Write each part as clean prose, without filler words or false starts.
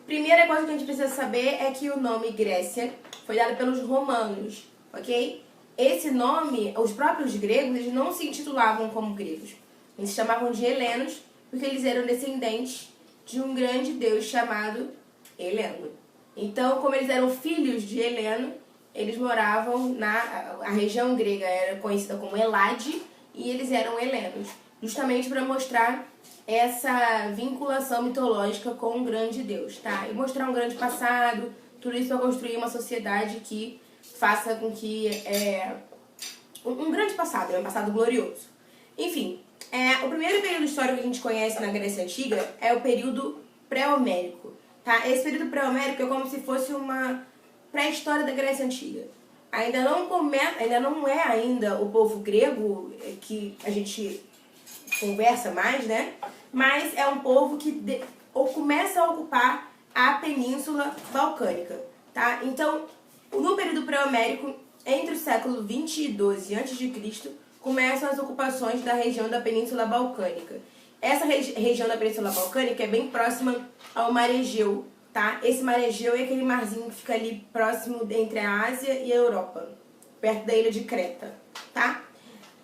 Primeira coisa que a gente precisa saber é que o nome Grécia foi dado pelos romanos, ok? Esse nome, os próprios gregos, eles não se intitulavam como gregos. Eles se chamavam de helenos porque eles eram descendentes de um grande deus chamado Heleno. Então, como eles eram filhos de Heleno, eles moravam a região grega era conhecida como Elade e eles eram helenos, justamente para mostrar essa vinculação mitológica com um grande deus, tá? E mostrar um grande passado, tudo isso para construir uma sociedade que faça com que um grande passado, um passado glorioso. Enfim, o primeiro período histórico que a gente conhece na Grécia Antiga é o período pré-homérico, tá? Esse período pré-homérico é como se fosse uma pré-história da Grécia Antiga. Ainda não é ainda o povo grego que a gente conversa mais, né? Mas é um povo que começa a ocupar a Península Balcânica, tá? Então, no período pré-homérico, entre o século 20 e 12 a.C., começam as ocupações da região da Península Balcânica. Essa região da Península Balcânica é bem próxima ao Mar Egeu, tá? Esse Mar Egeu é aquele marzinho que fica ali próximo entre a Ásia e a Europa, perto da ilha de Creta, tá?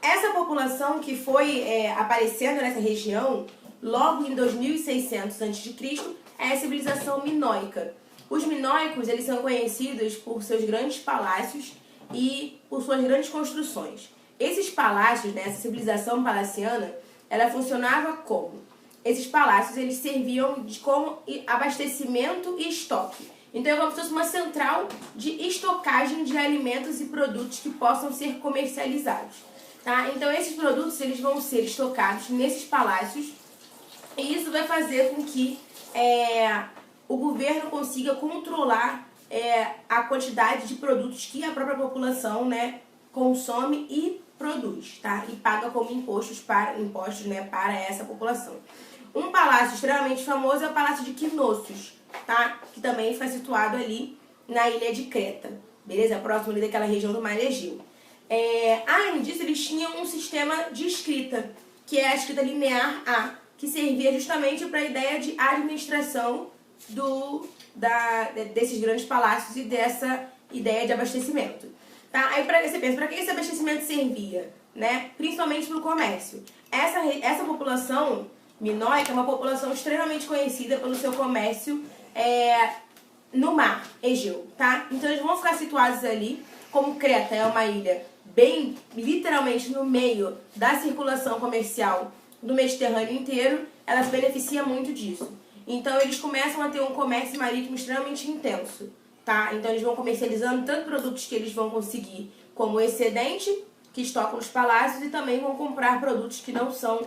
Essa população que foi aparecendo nessa região, logo em 2600 a.C., é a civilização minoica. Os minoicos, eles são conhecidos por seus grandes palácios e por suas grandes construções. Esses palácios, né, essa civilização palaciana, ela funcionava como? Esses palácios, eles serviam como abastecimento e estoque. Então é como se fosse uma central de estocagem de alimentos e produtos que possam ser comercializados. Tá? Então esses produtos eles vão ser estocados nesses palácios e isso vai fazer com que o governo consiga controlar a quantidade de produtos que a própria população, né, consome e produz, tá? E paga como impostos para essa população. Um palácio extremamente famoso é o Palácio de Knossos, tá? Que também está situado ali na ilha de Creta, beleza? Próximo ali daquela região do Mar Egeu. Além disso, eles tinham um sistema de escrita, que é a escrita linear A, que servia justamente para a ideia de administração desses grandes palácios e dessa ideia de abastecimento. Tá? Aí você pensa, para que esse abastecimento servia? Né? Principalmente para o comércio. Essa população minoica é uma população extremamente conhecida pelo seu comércio no mar Egeu. Tá? Então eles vão ficar situados ali, como Creta é uma ilha bem literalmente no meio da circulação comercial do Mediterrâneo inteiro, ela se beneficia muito disso. Então eles começam a ter um comércio marítimo extremamente intenso, tá? Então eles vão comercializando tanto produtos que eles vão conseguir como excedente, que estocam nos palácios, e também vão comprar produtos que não são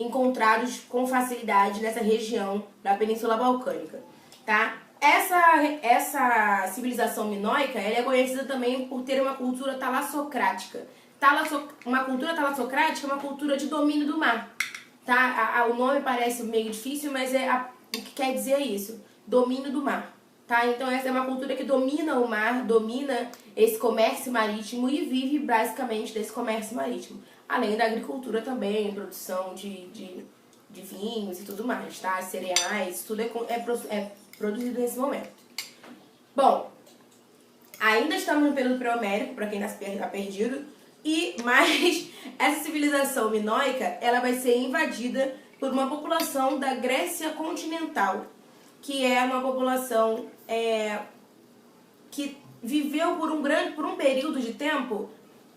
encontrados com facilidade nessa região da Península Balcânica, tá? Essa civilização minoica, ela é conhecida também por ter uma cultura talassocrática. Uma cultura talassocrática é uma cultura de domínio do mar. Tá? O nome parece meio difícil, mas o que quer dizer é isso, domínio do mar. Tá? Então essa é uma cultura que domina o mar, domina esse comércio marítimo e vive basicamente desse comércio marítimo. Além da agricultura também, produção de vinhos e tudo mais, tá? Cereais, tudo é produzido nesse momento. Bom, ainda estamos no período pré-homérico, para quem está perdido, mas essa civilização minoica ela vai ser invadida por uma população da Grécia continental, que é uma população que viveu por um período de tempo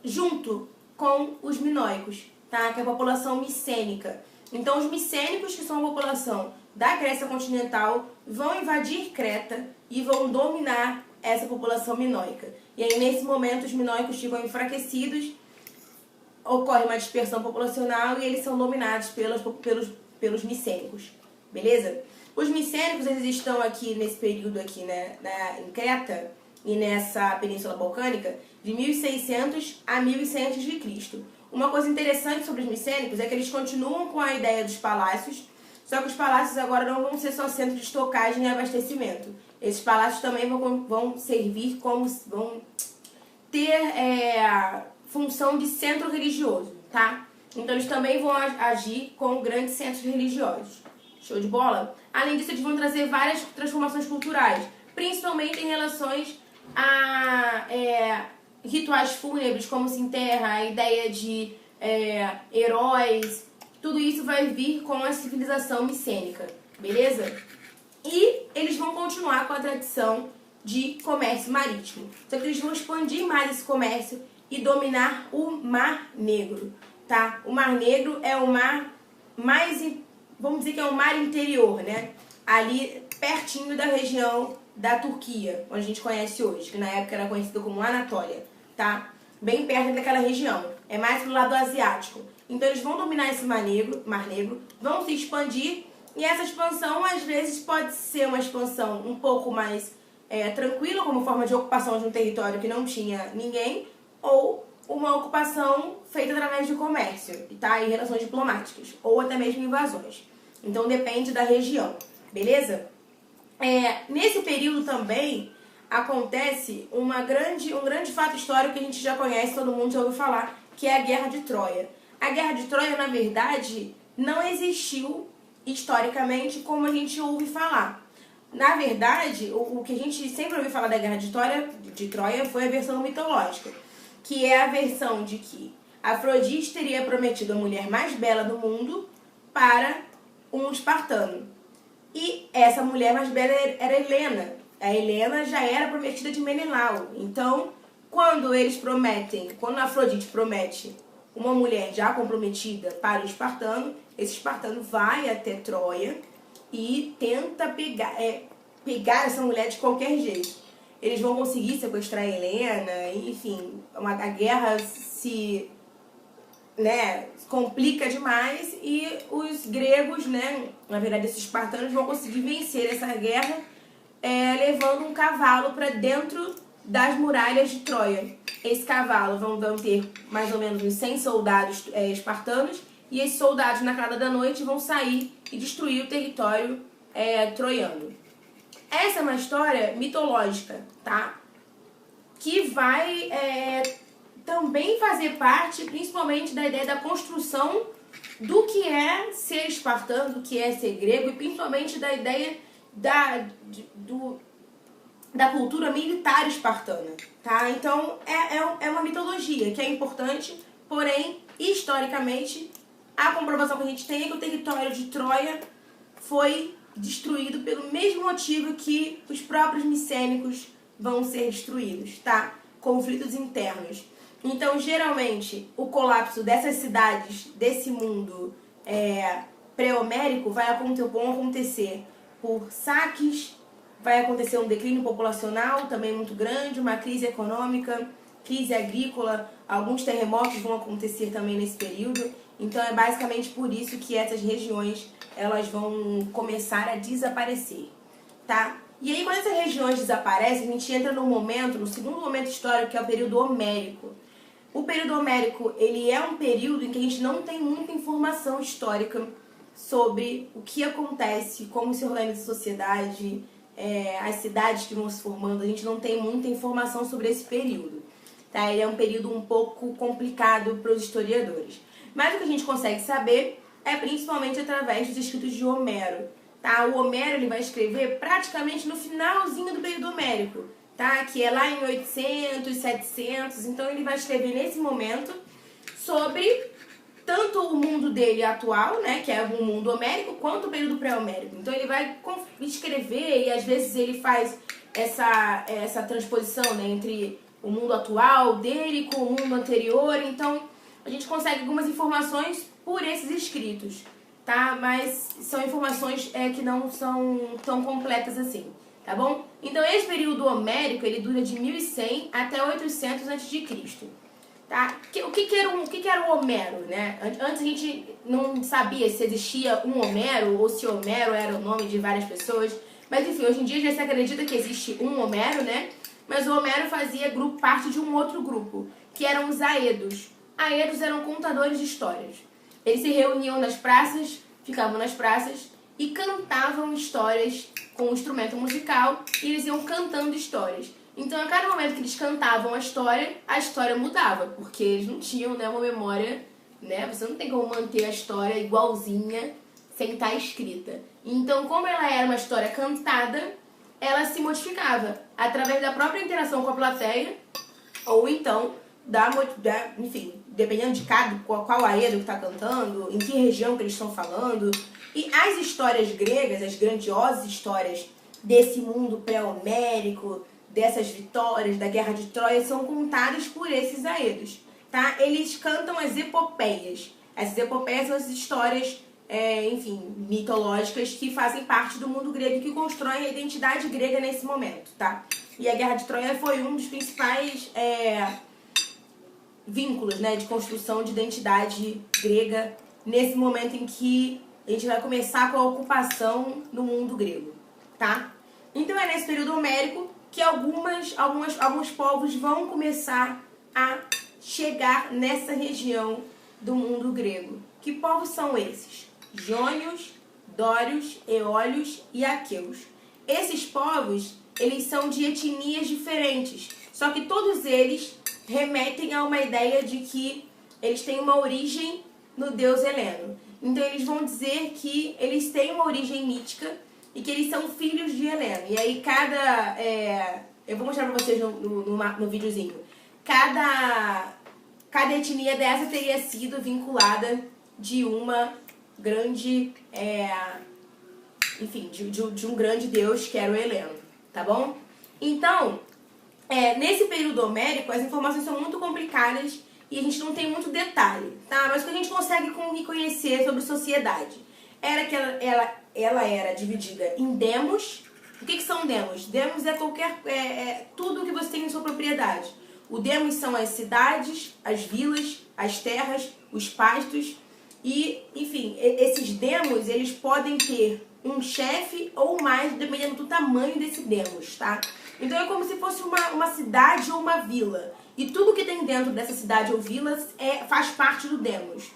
junto com os minoicos, tá? Que é a população micênica. Então os micênicos, que são a população da Grécia continental, vão invadir Creta e vão dominar essa população minoica. E aí nesse momento os minoicos ficam enfraquecidos, ocorre uma dispersão populacional e eles são dominados pelos micênicos, beleza? Os micênicos eles estão aqui nesse período aqui, né, em Creta e nessa Península Balcânica de 1600 a 1100 a.C. Uma coisa interessante sobre os micênicos é que eles continuam com a ideia dos palácios, só que os palácios agora não vão ser só centro de estocagem e abastecimento. Esses palácios também vão servir como... vão ter função de centro religioso, tá? Então eles também vão agir como grandes centros religiosos. Show de bola? Além disso, eles vão trazer várias transformações culturais, principalmente em relações a rituais fúnebres, como se enterra, a ideia de heróis. Tudo isso vai vir com a civilização micênica, beleza? E eles vão continuar com a tradição de comércio marítimo. Só que eles vão expandir mais esse comércio e dominar o Mar Negro, tá? O Mar Negro é o mar mais, vamos dizer que é o mar interior, né? Ali pertinho da região da Turquia, onde a gente conhece hoje, que na época era conhecido como Anatólia, tá? Bem perto daquela região. É mais pro lado asiático. Então eles vão dominar esse Mar Negro, vão se expandir, e essa expansão às vezes pode ser uma expansão um pouco mais tranquila, como forma de ocupação de um território que não tinha ninguém, ou uma ocupação feita através de comércio, tá? E relações diplomáticas, ou até mesmo invasões. Então depende da região, beleza? Nesse período também acontece um grande fato histórico que a gente já conhece, todo mundo já ouviu falar, que é a Guerra de Troia. A Guerra de Troia, na verdade, não existiu historicamente como a gente ouve falar. Na verdade, o que a gente sempre ouviu falar da Guerra de Troia foi a versão mitológica, que é a versão de que Afrodite teria prometido a mulher mais bela do mundo para um espartano. E essa mulher mais bela era Helena. A Helena já era prometida de Menelau. Então, quando a Afrodite promete uma mulher já comprometida para o espartano, esse espartano vai até Troia e tenta pegar essa mulher de qualquer jeito. Eles vão conseguir sequestrar a Helena, enfim, a guerra se complica demais e os gregos, na verdade esses espartanos, vão conseguir vencer essa guerra levando um cavalo para dentro das muralhas de Troia. Esse cavalo vão ter mais ou menos uns 100 soldados espartanos, e esses soldados na calada da noite vão sair e destruir o território troiano. Essa é uma história mitológica, tá? Que vai também fazer parte, principalmente, da ideia da construção do que é ser espartano, do que é ser grego, e principalmente da ideia da cultura militar espartana, tá? Então, é uma mitologia que é importante, porém, historicamente, a comprovação que a gente tem é que o território de Troia foi destruído pelo mesmo motivo que os próprios micênicos vão ser destruídos, tá? Conflitos internos. Então, geralmente, o colapso dessas cidades, desse mundo pré-homérico, vão acontecer por saques, vai acontecer um declínio populacional também muito grande, uma crise econômica, crise agrícola, alguns terremotos vão acontecer também nesse período. Então é basicamente por isso que essas regiões elas vão começar a desaparecer, tá? E aí quando essas regiões desaparecem, a gente entra no segundo momento histórico, que é o período homérico. O período homérico, ele é um período em que a gente não tem muita informação histórica sobre o que acontece, como se organiza a sociedade, as cidades que vão se formando. A gente não tem muita informação sobre esse período, tá? Ele é um período um pouco complicado para os historiadores. Mas o que a gente consegue saber é principalmente através dos escritos de Homero, tá? O Homero ele vai escrever praticamente no finalzinho do período homérico, tá? Que é lá em 800, 700. Então ele vai escrever nesse momento sobre tanto o mundo dele atual, né, que é o mundo homérico, quanto o período pré-homérico. Então ele vai escrever e às vezes ele faz essa transposição, né, entre o mundo atual dele com o mundo anterior. Então a gente consegue algumas informações por esses escritos, tá? Mas são informações que não são tão completas assim, tá bom? Então esse período homérico, ele dura de 1100 até 800 a.C., tá? O que era o Homero, né? Antes a gente não sabia se existia um Homero ou se Homero era o nome de várias pessoas, mas enfim, hoje em dia já se acredita que existe um Homero, né? Mas o Homero fazia parte de um outro grupo, que eram os Aedos. Aedos eram contadores de histórias. Eles se reuniam nas praças, ficavam nas praças e cantavam histórias com um instrumento musical, e eles iam cantando histórias. Então, a cada momento que eles cantavam a história mudava, porque eles não tinham, né, uma memória, né? Você não tem como manter a história igualzinha sem estar escrita. Então, como ela era uma história cantada, ela se modificava através da própria interação com a plateia, ou então, enfim, dependendo de qual aedo que está cantando, em que região que eles estão falando. E as histórias gregas, as grandiosas histórias desse mundo pré-homérico, dessas vitórias, da Guerra de Troia, são contadas por esses aedos, tá? Eles cantam as epopeias. Essas epopeias são as histórias, enfim, mitológicas que fazem parte do mundo grego e que constroem a identidade grega nesse momento, tá? E a Guerra de Troia foi um dos principais vínculos, né, de construção de identidade grega nesse momento em que a gente vai começar com a ocupação no mundo grego, tá? Então é nesse período homérico que alguns povos vão começar a chegar nessa região do mundo grego. Que povos são esses? Jônios, dórios, eólios e aqueus. Esses povos, eles são de etnias diferentes, só que todos eles remetem a uma ideia de que eles têm uma origem no deus Heleno. Então eles vão dizer que eles têm uma origem mítica e que eles são filhos de Heleno. E aí eu vou mostrar pra vocês no videozinho. Cada etnia dessa teria sido vinculada de uma grande, enfim, de um grande deus que era o Heleno, tá bom? Então, nesse período homérico, as informações são muito complicadas e a gente não tem muito detalhe, tá? Mas o que a gente consegue conhecer sobre sociedade era que ela era dividida em demos. O que são demos? Demos é tudo que você tem em sua propriedade. O demos são as cidades, as vilas, as terras, os pastos e, enfim, esses demos, eles podem ter um chefe ou mais, dependendo do tamanho desse demos, tá? Então é como se fosse uma cidade ou uma vila. E tudo que tem dentro dessa cidade ou vila faz parte do demos,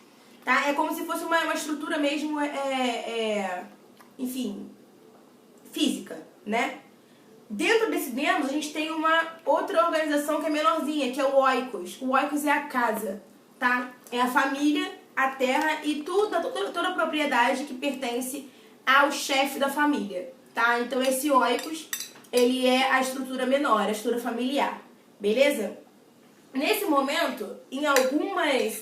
tá? É como se fosse uma estrutura mesmo, enfim, física, né? Dentro desse demos, a gente tem uma outra organização que é menorzinha, que é o oikos. O oikos é a casa, tá? É a família, a terra e toda a propriedade que pertence ao chefe da família, tá? Então esse oikos, ele é a estrutura menor, a estrutura familiar, beleza? Nesse momento, em algumas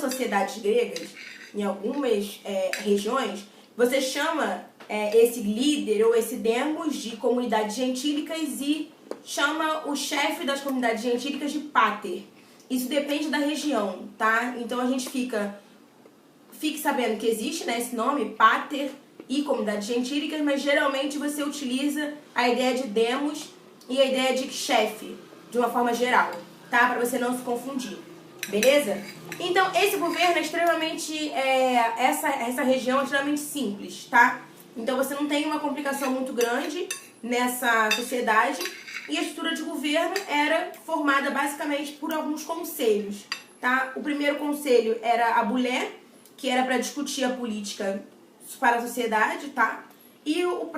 sociedades gregas, em algumas regiões, você chama esse líder ou esse demos de comunidades gentílicas e chama o chefe das comunidades gentílicas de pater. Isso depende da região, tá? Então a gente fique sabendo que existe, né, esse nome, pater e comunidades gentílicas, mas geralmente você utiliza a ideia de demos e a ideia de chefe, de uma forma geral, tá? Para você não se confundir, beleza? Então, esse governo é extremamente, essa região é extremamente simples, tá? Então, você não tem uma complicação muito grande nessa sociedade e a estrutura de governo era formada basicamente por alguns conselhos, tá? O primeiro conselho era a bulé, que era para discutir a política para a sociedade, tá? E o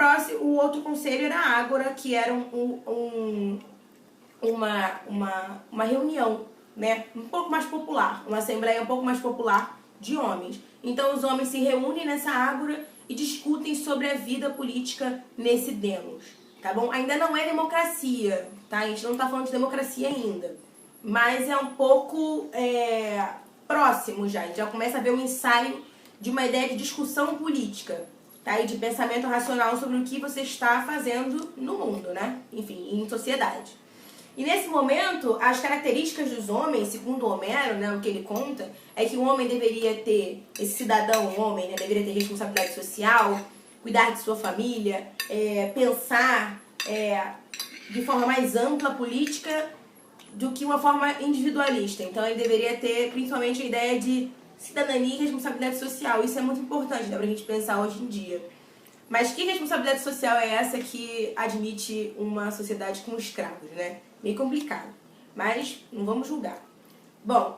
outro conselho era a ágora, que era uma reunião, né, um pouco mais popular, uma assembleia um pouco mais popular de homens. Então os homens se reúnem nessa ágora e discutem sobre a vida política nesse demos, tá bom? Ainda não é democracia, tá? A gente não tá falando de democracia ainda, mas é um pouco próximo já. A gente já começa a ver um ensaio de uma ideia de discussão política, tá? E de pensamento racional sobre o que você está fazendo no mundo, né? Enfim, em sociedade. E nesse momento, as características dos homens, segundo Homero, né, o que ele conta, é que o homem deveria ter, esse cidadão homem, né, deveria ter responsabilidade social, cuidar de sua família, pensar de forma mais ampla a política do que uma forma individualista. Então ele deveria ter principalmente a ideia de cidadania e responsabilidade social. Isso é muito importante, dá pra gente pensar hoje em dia. Mas que responsabilidade social é essa que admite uma sociedade com escravos, né? Meio complicado, mas não vamos julgar. Bom,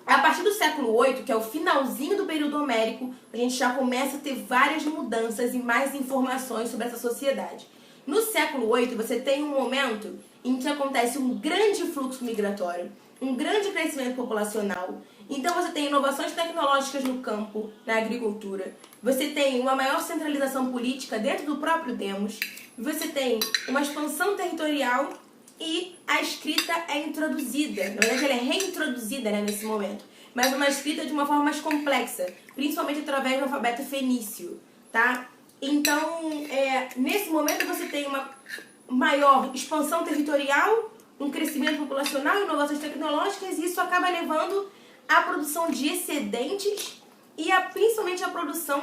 a partir do século VIII, que é o finalzinho do período homérico, a gente já começa a ter várias mudanças e mais informações sobre essa sociedade. No século VIII, você tem um momento em que acontece um grande fluxo migratório, um grande crescimento populacional Então você tem inovações tecnológicas no campo, na agricultura, você tem uma maior centralização política dentro do próprio demos, você tem uma expansão territorial e a escrita é introduzida. Na verdade, ela é reintroduzida, né, nesse momento. Mas uma escrita de uma forma mais complexa, principalmente através do alfabeto fenício, tá? Então, nesse momento você tem uma maior expansão territorial, um crescimento populacional, inovações tecnológicas, e isso acaba levando à produção de excedentes e principalmente a produção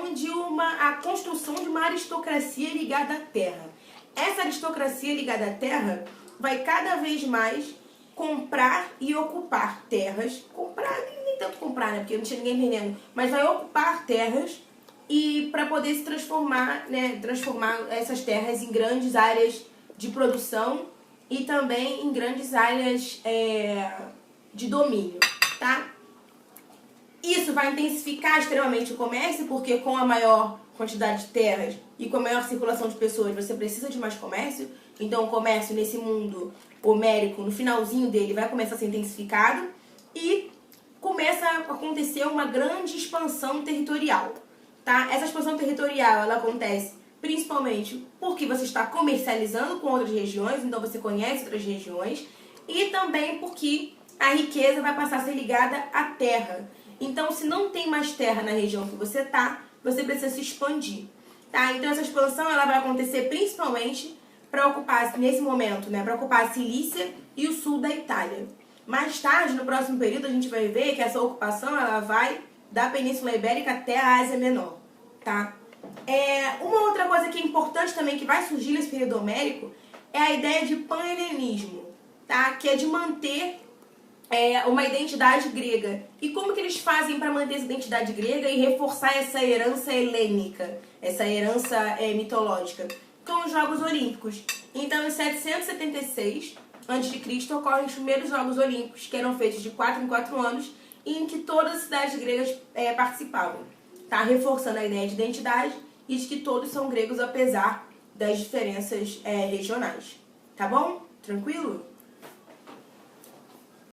a construção de uma aristocracia ligada à terra. Essa aristocracia ligada à terra vai cada vez mais comprar e ocupar terras, nem tanto comprar, né, porque não tinha ninguém vendendo, mas vai ocupar terras e para poder se transformar essas terras em grandes áreas de produção e também em grandes áreas de domínio, tá? Isso vai intensificar extremamente o comércio, porque com a maior quantidade de terras e com a maior circulação de pessoas, você precisa de mais comércio. Então o comércio nesse mundo homérico, no finalzinho dele, vai começar a ser intensificado e começa a acontecer uma grande expansão territorial, tá? Essa expansão territorial, ela acontece principalmente porque você está comercializando com outras regiões, então você conhece outras regiões, e também porque a riqueza vai passar a ser ligada à terra. Então, se não tem mais terra na região que você está, você precisa se expandir, tá? Então, essa expansão ela vai acontecer principalmente para ocupar, nesse momento, né, para ocupar a Cilícia e o sul da Itália. Mais tarde, no próximo período, a gente vai ver que essa ocupação ela vai da Península Ibérica até a Ásia Menor, tá? Uma outra coisa que é importante também, que vai surgir nesse período homérico, é a ideia de pan-helenismo, tá? Que é de manter uma identidade grega. E como que eles fazem para manter essa identidade grega e reforçar essa herança helênica, essa herança mitológica? Com os Jogos Olímpicos. Então, em 776 a.C., ocorrem os primeiros Jogos Olímpicos, que eram feitos de 4 em 4 anos, e em que todas as cidades gregas participavam, tá? Reforçando a ideia de identidade e de que todos são gregos, apesar das diferenças regionais. Tá bom? Tranquilo?